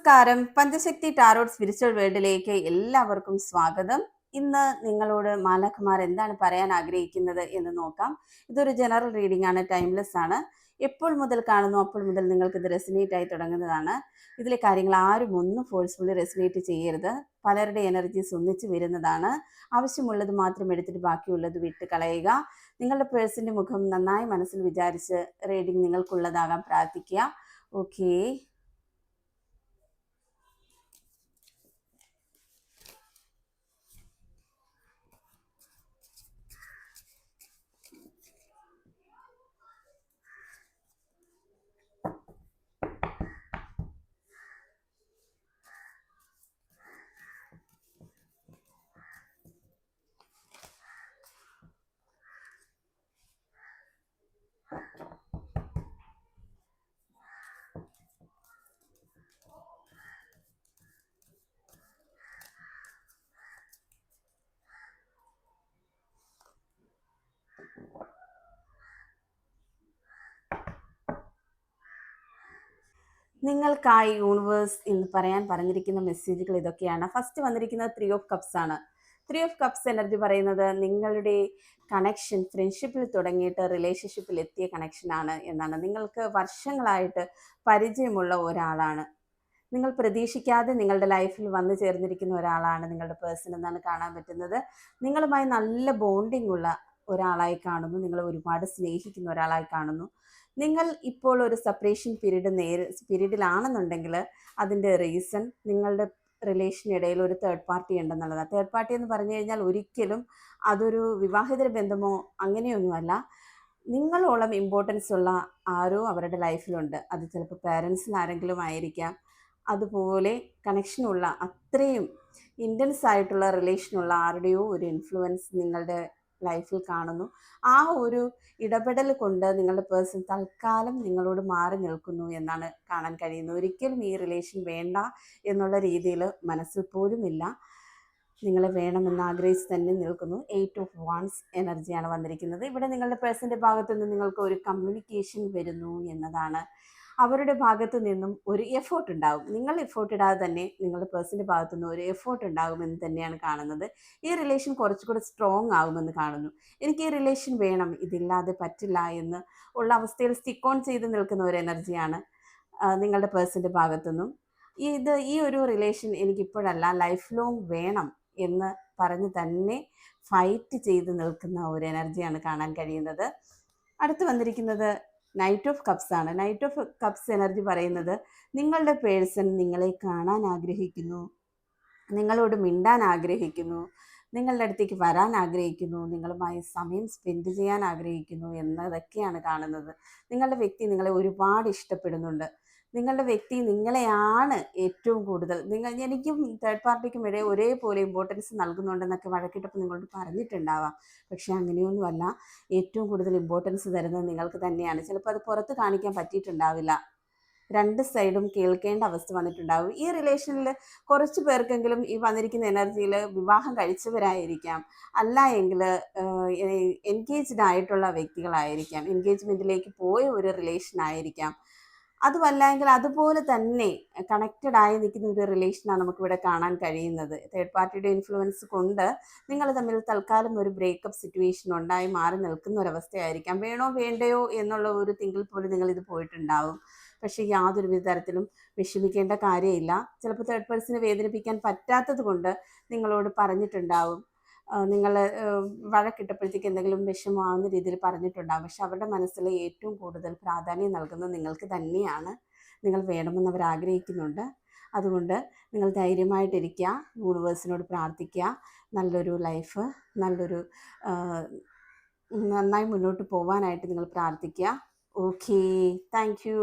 നമസ്കാരം. പഞ്ചശക്തി tarot spiritual വേൾഡിലേക്ക് എല്ലാവർക്കും സ്വാഗതം. ഇന്ന് നിങ്ങളോട് മാലാഖമാർ എന്താണ് പറയാൻ ആഗ്രഹിക്കുന്നത് എന്ന് നോക്കാം. ഇതൊരു ജനറൽ റീഡിംഗ് ആണ്, ടൈംലെസ് ആണ്. എപ്പോൾ മുതൽ കാണുന്നു അപ്പോൾ മുതൽ നിങ്ങൾക്ക് ഇത് റെസിനേറ്റ് ആയി തുടങ്ങുന്നതാണ്. ഇതിലെ കാര്യങ്ങൾ ആരും ഒന്നും ഫോഴ്സ്ഫുള്ളി റെസിനേറ്റ് ചെയ്യരുത്. പലരുടെ എനർജീസ് ഒന്നിച്ച് വരുന്നതാണ്. ആവശ്യമുള്ളത് മാത്രം എടുത്തിട്ട് ബാക്കിയുള്ളത് വിട്ട് കളയുക. നിങ്ങളുടെ പേഴ്സന്റെ മുഖം നന്നായി മനസ്സിൽ വിചാരിച്ച് റീഡിംഗ് നിങ്ങൾക്കുള്ളതാകാൻ പ്രാർത്ഥിക്കുക. ഓക്കേ. നിങ്ങൾക്കായി യൂണിവേഴ്സ് എന്ന് പറഞ്ഞിരിക്കുന്ന മെസ്സേജുകൾ ഇതൊക്കെയാണ്. ഫസ്റ്റ് വന്നിരിക്കുന്നത് 3 ഓഫ് കപ്സ് ആണ്. 3 ഓഫ് കപ്സ് എനർജി പറയുന്നത് നിങ്ങളുടെ കണക്ഷൻ ഫ്രണ്ട്ഷിപ്പിൽ തുടങ്ങിയിട്ട് റിലേഷൻഷിപ്പിൽ എത്തിയ കണക്ഷനാണ് എന്നാണ്. നിങ്ങൾക്ക് വർഷങ്ങളായിട്ട് പരിചയമുള്ള ഒരാളാണ്. നിങ്ങൾ പ്രതീക്ഷിക്കാതെ നിങ്ങളുടെ ലൈഫിൽ വന്നു ചേർന്നിരിക്കുന്ന ഒരാളാണ് നിങ്ങളുടെ പേഴ്സൺ എന്നാണ് കാണാൻ പറ്റുന്നത്. നിങ്ങളുമായി നല്ല ബോണ്ടിങ് ഉള്ള ഒരാളായി കാണുന്നു. നിങ്ങൾ ഒരുപാട് സ്നേഹിക്കുന്ന ഒരാളായി കാണുന്നു. നിങ്ങൾ ഇപ്പോൾ ഒരു സെപ്പറേഷൻ പീരീഡിലാണെന്നുണ്ടെങ്കിൽ അതിൻ്റെ റീസൺ നിങ്ങളുടെ റിലേഷനിടയിൽ ഒരു തേർഡ് പാർട്ടി ഉണ്ടെന്നുള്ളതാണ്. തേർഡ് പാർട്ടി എന്ന് പറഞ്ഞു കഴിഞ്ഞാൽ ഒരിക്കലും അതൊരു വിവാഹിതര ബന്ധമോ അങ്ങനെയൊന്നുമല്ല. നിങ്ങളോളം ഇമ്പോർട്ടൻസ് ഉള്ള ആരോ അവരുടെ ലൈഫിലുണ്ട്. അത് ചിലപ്പോൾ പേരൻസിൽ ആരെങ്കിലും ആയിരിക്കാം. അതുപോലെ കണക്ഷനുള്ള അത്രയും ഇൻറ്റൻസ് ആയിട്ടുള്ള റിലേഷനുള്ള ആരുടെയോ ഒരു ഇൻഫ്ലുവൻസ് നിങ്ങളുടെ ലൈഫിൽ കാണുന്നു. ആ ഒരു ഇടപെടൽ കൊണ്ട് നിങ്ങളുടെ പേഴ്സൺ തൽക്കാലം നിങ്ങളോട് മാറി നിൽക്കുന്നു എന്നാണ് കാണാൻ കഴിയുന്നത്. ഒരിക്കലും ഈ റിലേഷൻ വേണ്ട എന്നുള്ള രീതിയിൽ മനസ്സിൽ പോലുമില്ല. നിങ്ങളെ വേണമെന്ന് ആഗ്രഹിച്ച് തന്നെ നിൽക്കുന്നു. 8 ഓഫ് വാൺസ് എനർജിയാണ് വന്നിരിക്കുന്നത്. ഇവിടെ നിങ്ങളുടെ പേഴ്സൻ്റെ ഭാഗത്തു നിന്ന് നിങ്ങൾക്ക് ഒരു കമ്മ്യൂണിക്കേഷൻ വരുന്നു എന്നതാണ്. അവരുടെ ഭാഗത്തു നിന്നും ഒരു എഫേർട്ട് ഉണ്ടാകും. നിങ്ങൾ എഫേർട്ട് ഇടാതെ തന്നെ നിങ്ങളുടെ പേഴ്സൻ്റെ ഭാഗത്തു നിന്ന് ഒരു എഫേർട്ട് ഉണ്ടാകുമെന്ന് തന്നെയാണ് കാണുന്നത്. ഈ റിലേഷൻ കുറച്ചുകൂടെ സ്ട്രോങ് ആകുമെന്ന് കാണുന്നു. എനിക്ക് ഈ റിലേഷൻ വേണം, ഇതില്ലാതെ പറ്റില്ല എന്ന് ഉള്ള അവസ്ഥയിൽ സ്റ്റിക്ക് ഓൺ ചെയ്ത് നിൽക്കുന്ന ഒരു എനർജിയാണ് നിങ്ങളുടെ പേഴ്സൻ്റെ ഭാഗത്തുനിന്നും. ഈ ഒരു റിലേഷൻ എനിക്കിപ്പോഴല്ല, ലൈഫ് ലോങ് വേണം എന്ന് പറഞ്ഞ് തന്നെ ഫൈറ്റ് ചെയ്ത് നിൽക്കുന്ന ഒരു എനർജിയാണ് കാണാൻ കഴിയുന്നത്. അടുത്ത് വന്നിരിക്കുന്നത് നൈറ്റ് ഓഫ് കപ്സ് ആണ്. നൈറ്റ് ഓഫ് കപ്സ് എനർജി പറയുന്നത് നിങ്ങളുടെ പേഴ്സൺ നിങ്ങളെ കാണാൻ ആഗ്രഹിക്കുന്നു, നിങ്ങളോട് മിണ്ടാൻ ആഗ്രഹിക്കുന്നു, നിങ്ങളുടെ അടുത്തേക്ക് വരാൻ ആഗ്രഹിക്കുന്നു, നിങ്ങളുമായി സമയം സ്പെൻഡ് ചെയ്യാൻ ആഗ്രഹിക്കുന്നു എന്നതൊക്കെയാണ് കാണുന്നത്. നിങ്ങളുടെ വ്യക്തി നിങ്ങളെ ഒരുപാട് ഇഷ്ടപ്പെടുന്നുണ്ട്. നിങ്ങളുടെ വ്യക്തി നിങ്ങളെയാണ് ഏറ്റവും കൂടുതൽ. എനിക്കും തേർഡ് പാർട്ടിക്കും ഇടയിൽ ഒരേപോലെ ഇമ്പോർട്ടൻസ് നൽകുന്നുണ്ടെന്നൊക്കെ വഴക്കിട്ടപ്പോൾ നിങ്ങളോട് പറഞ്ഞിട്ടുണ്ടാവാം. പക്ഷേ അങ്ങനെയൊന്നുമല്ല. ഏറ്റവും കൂടുതൽ ഇമ്പോർട്ടൻസ് തരുന്നത് നിങ്ങൾക്ക് തന്നെയാണ്. ചിലപ്പോൾ അത് പുറത്ത് കാണിക്കാൻ പറ്റിയിട്ടുണ്ടാവില്ല. രണ്ട് സൈഡും കേൾക്കേണ്ട അവസ്ഥ വന്നിട്ടുണ്ടാവും. ഈ റിലേഷനിൽ കുറച്ച് പേർക്കെങ്കിലും ഈ വന്നിരിക്കുന്ന എനർജിയിൽ വിവാഹം കഴിച്ചവരായിരിക്കാം, അല്ല എങ്കിൽ എൻഗേജ്ഡ് ആയിട്ടുള്ള വ്യക്തികളായിരിക്കാം, എൻഗേജ്മെൻറ്റിലേക്ക് പോയ ഒരു റിലേഷൻ ആയിരിക്കാം. അതുമല്ല എങ്കിൽ അതുപോലെ തന്നെ കണക്റ്റഡ് ആയി നിൽക്കുന്ന ഒരു റിലേഷനാണ് നമുക്കിവിടെ കാണാൻ കഴിയുന്നത്. തേർഡ് പാർട്ടിയുടെ ഇൻഫ്ലുവൻസ് കൊണ്ട് നിങ്ങൾ തമ്മിൽ തൽക്കാലം ഒരു ബ്രേക്കപ്പ് സിറ്റുവേഷൻ ഉണ്ടായി മാറി നിൽക്കുന്ന ഒരവസ്ഥയായിരിക്കാം. വേണോ വേണ്ടയോ എന്നുള്ള ഒരു തിങ്കിൽ പോലും നിങ്ങളിത് പോയിട്ടുണ്ടാവും. പക്ഷേ യാതൊരു തരത്തിലും വിഷമിക്കേണ്ട കാര്യമില്ല. ചിലപ്പോൾ തേർഡ് പേഴ്സണെ വേദനിപ്പിക്കാൻ പറ്റാത്തത് കൊണ്ട് നിങ്ങളോട് പറഞ്ഞിട്ടുണ്ടാവും. നിങ്ങൾ വഴക്കിട്ടപ്പോഴത്തേക്ക് എന്തെങ്കിലും വിഷമമാവുന്ന രീതിയിൽ പറഞ്ഞിട്ടുണ്ടാകും. പക്ഷെ അവരുടെ മനസ്സിൽ ഏറ്റവും കൂടുതൽ പ്രാധാന്യം നൽകുന്നത് നിങ്ങൾക്ക് തന്നെയാണ്. നിങ്ങൾ വേണമെന്ന് അവർ ആഗ്രഹിക്കുന്നുണ്ട്. അതുകൊണ്ട് നിങ്ങൾ ധൈര്യമായിട്ടിരിക്കുക, യൂണിവേഴ്സിനോട് പ്രാർത്ഥിക്കുക. നല്ലൊരു ലൈഫ്, നന്നായി മുന്നോട്ട് പോകാനായിട്ട് നിങ്ങൾ പ്രാർത്ഥിക്കുക. Okay, thank you.